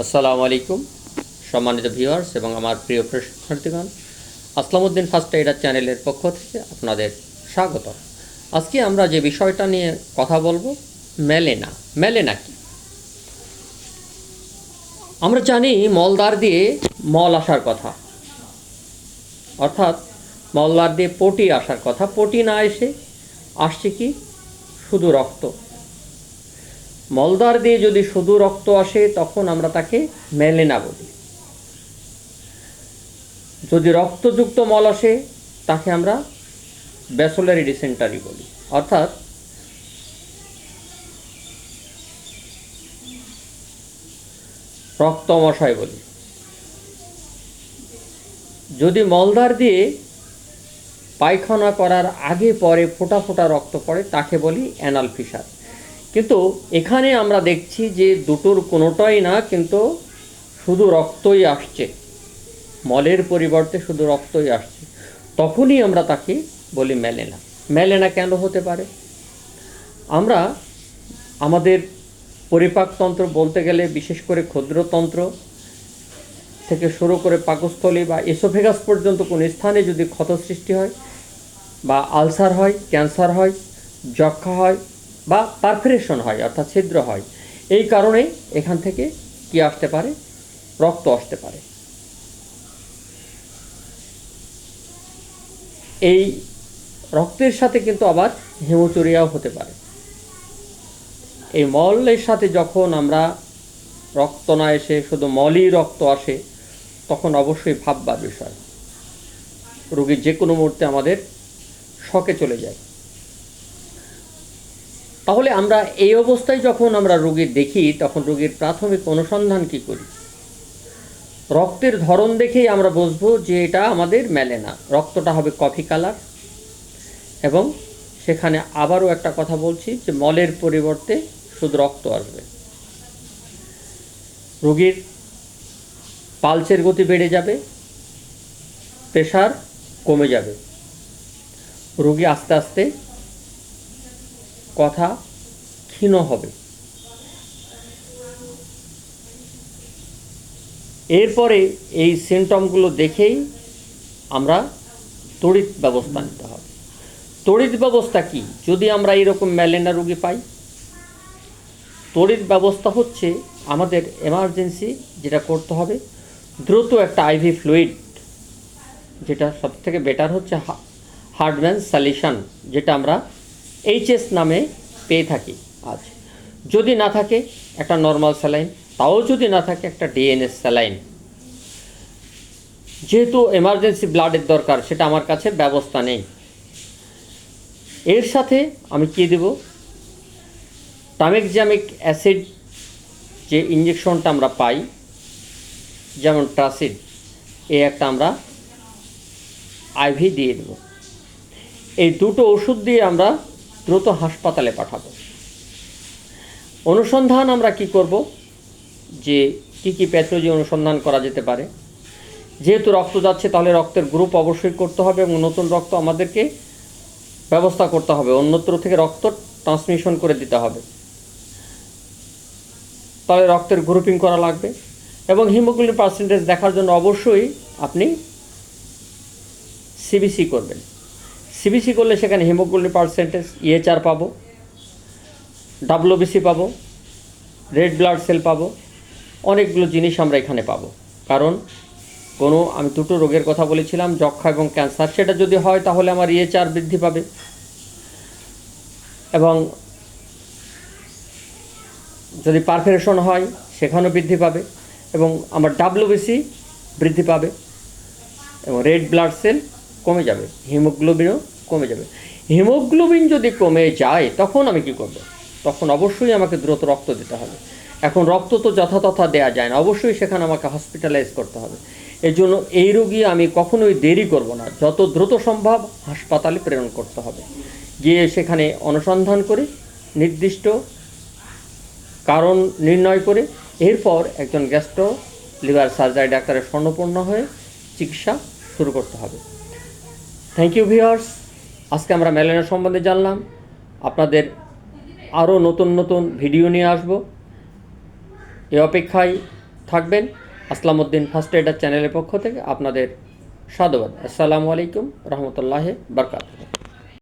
আসসালামু আলাইকুম সম্মানিত ভিউয়ার্স এবং আমার প্রিয় প্রশিক্ষার্থীগণ, আসলামউদ্দিন ফার্স্ট এইডার চ্যানেলের পক্ষ থেকে আপনাদের স্বাগত। আজকে আমরা যে বিষয়টা নিয়ে কথা বলবো, মেলেনা কি? আমরা জানি মলদ্বার দিয়ে মল আসার কথা, অর্থাৎ মলদ্বার দিয়ে পটি আসার কথা। পটি না এসে আসছে কি? শুধু রক্ত। মলদ্বার দিয়ে যদি শুধু রক্ত আসে তখন আমরা তাকে মেলেনা বলি। যদি রক্তযুক্ত মল আসে তাকে আমরা ব্যাসোলারি ডিসেন্টারি বলি, অর্থাৎ রক্তমশয় বলি। যদি মলদ্বার দিয়ে পায়খানা করার আগে পরে ফোঁটা ফোঁটা রক্ত পড়ে তাকে বলি অ্যানাল ফিসার। কিন্তু এখানে আমরা দেখছি যে দুটোর কোনোটাই না, কিন্তু শুধু রক্তই আসছে, মলের পরিবর্তে শুধু রক্তই আসছে, তখনই আমরা তাকে বলি মেলেনা। মেলেনা কেন হতে পারে? আমরা আমাদের পরিপাকতন্ত্র বলতে গেলে বিশেষ করে ক্ষুদ্রতন্ত্র থেকে শুরু করে পাকস্থলী বা এসোফেগাস পর্যন্ত কোনো স্থানে যদি ক্ষত সৃষ্টি হয় বা আলসার হয়, ক্যান্সার হয়, যক্ষা হয় বা পারফোরেশন হয় অর্থাৎ ছিদ্র হয়, এই কারণে এখান থেকে কি আসতে পারে? রক্ত আসতে পারে। এই রক্তের সাথে কিন্তু আবার হেমোচুরিয়াও হতে পারে। এই মলের সাথে যখন আমরা রক্ত না এসে শুধু মলই রক্ত আসে তখন অবশ্যই ভাববার বিষয়, রোগীর যে কোনো মুহূর্তে আমাদের শকে চলে যায়। তাহলে আমরা এই অবস্থায় যখন আমরা রোগীর দেখি তখন রোগীর প্রাথমিক অনুসন্ধান কি করি? রক্তের ধরন দেখেই আমরা বুঝবো যে এটা আমাদের মেলেনা। রক্তটা হবে কফি কালার, এবং সেখানে আবারও একটা কথা বলছি যে মলের পরিবর্তে শুধু রক্ত আসবে। রোগীর পালসের গতি বেড়ে যাবে, প্রেশার কমে যাবে, রোগী আস্তে আস্তে কথা ক্ষীণ হবে। এরপরে এই সিমটমগুলো দেখেই আমরা তড়িৎ ব্যবস্থা নিতে হবে। তড়িৎ ব্যবস্থা কি? যদি আমরা এরকম মেলেনা রোগী পাই, তড়িৎ ব্যবস্থা হচ্ছে আমাদের এমার্জেন্সি যেটা করতে হবে, দ্রুত একটা আইভি ফ্লুইড, যেটা সবথেকে বেটার হচ্ছে হার্ডম্যান সলিউশন, যেটা আমরা এইচএস নামে পেয়ে থাকি আজ। যদি না থাকে একটা নর্মাল স্যালাইন, তাও যদি না থাকে একটা ডিএনএস স্যালাইন। যেহেতু এমার্জেন্সি ব্লাডের দরকার, সেটা আমার কাছে ব্যবস্থা নেই। এর সাথে আমি কি দেব? টামেক্সামিক অ্যাসিড যে ইঞ্জেকশনটা আমরা পাই, যেমন ট্রাসিড, এই একটা আমরা আইভি দিয়ে দেব। এই দুটো ওষুধ দিয়ে আমরা দ্রুত হাসপাতালে পাঠাবো। অনুসন্ধান আমরা কি করব? যে কী প্যাথোলজি অনুসন্ধান করা যেতে পারে। যেহেতু রক্ত যাচ্ছে তাহলে রক্তের গ্রুপ অবশ্যই করতে হবে এবং নতুন রক্ত আমাদেরকে ব্যবস্থা করতে হবে, অন্যত্র থেকে রক্ত ট্রান্সমিশন করে দিতে হবে। তাহলে রক্তের গ্রুপিং করা লাগবে এবং হিমোগ্লোবিন পার্সেন্টেজ দেখার জন্য অবশ্যই আপনি সিবিসি করবেন। সিবিসি করলে সেখানে হিমোগ্লোবিন পার্সেন্টেজ, ইএচআর পাবো, ডাব্লিউবিসি পাবো, রেড ব্লাড সেল পাবো, অনেকগুলো জিনিস আমরা এখানে পাবো। কারণ আমি দুটো রোগের কথা বলেছিলাম, যক্ষা এবং ক্যান্সার। সেটা যদি হয় তাহলে আমার ইএচআর বৃদ্ধি পাবে এবং যদি পারফোরেশন হয় সেখানেও বৃদ্ধি পাবে এবং আমার ডাব্লিউবিসি বৃদ্ধি পাবে এবং রেড ব্লাড সেল কমে যাবে, হিমোগ্লোবিনও কমে যাবে। হিমোগ্লোবিন যদি কমে যায় তখন আমি কি করব? তখন অবশ্যই আমাকে দ্রুত রক্ত দিতে হবে। এখন রক্ত তো যথাযথ দেওয়া যায় না, অবশ্যই সেখানে আমাকে হসপিটালাইজ করতে হবে। এর জন্য এই রোগী আমি কখনোই দেরি করব না, যত দ্রুত সম্ভব হাসপাতালে প্রেরণ করতে হবে। গিয়ে সেখানে অনুসন্ধান করে নির্দিষ্ট কারণ নির্ণয় করে এরপর একজন গ্যাস্ট্রো লিভার সার্জারি ডাক্তারের শরণাপন্ন হয়ে চিকিৎসা শুরু করতে হবে। Thank you viewers. আজকে আমরা মেলেনা সম্বন্ধে জানলাম। আপনাদের আরও নতুন নতুন ভিডিও নিয়ে আসব। এই অপেক্ষায় থাকবেন। আসলামউদ্দিন ফার্স্ট এডার চ্যানেলের পক্ষ থেকে আপনাদের সাধুবাদ। আসসালামু আলাইকুম রহমতুল্লাহ বারকাতুহু।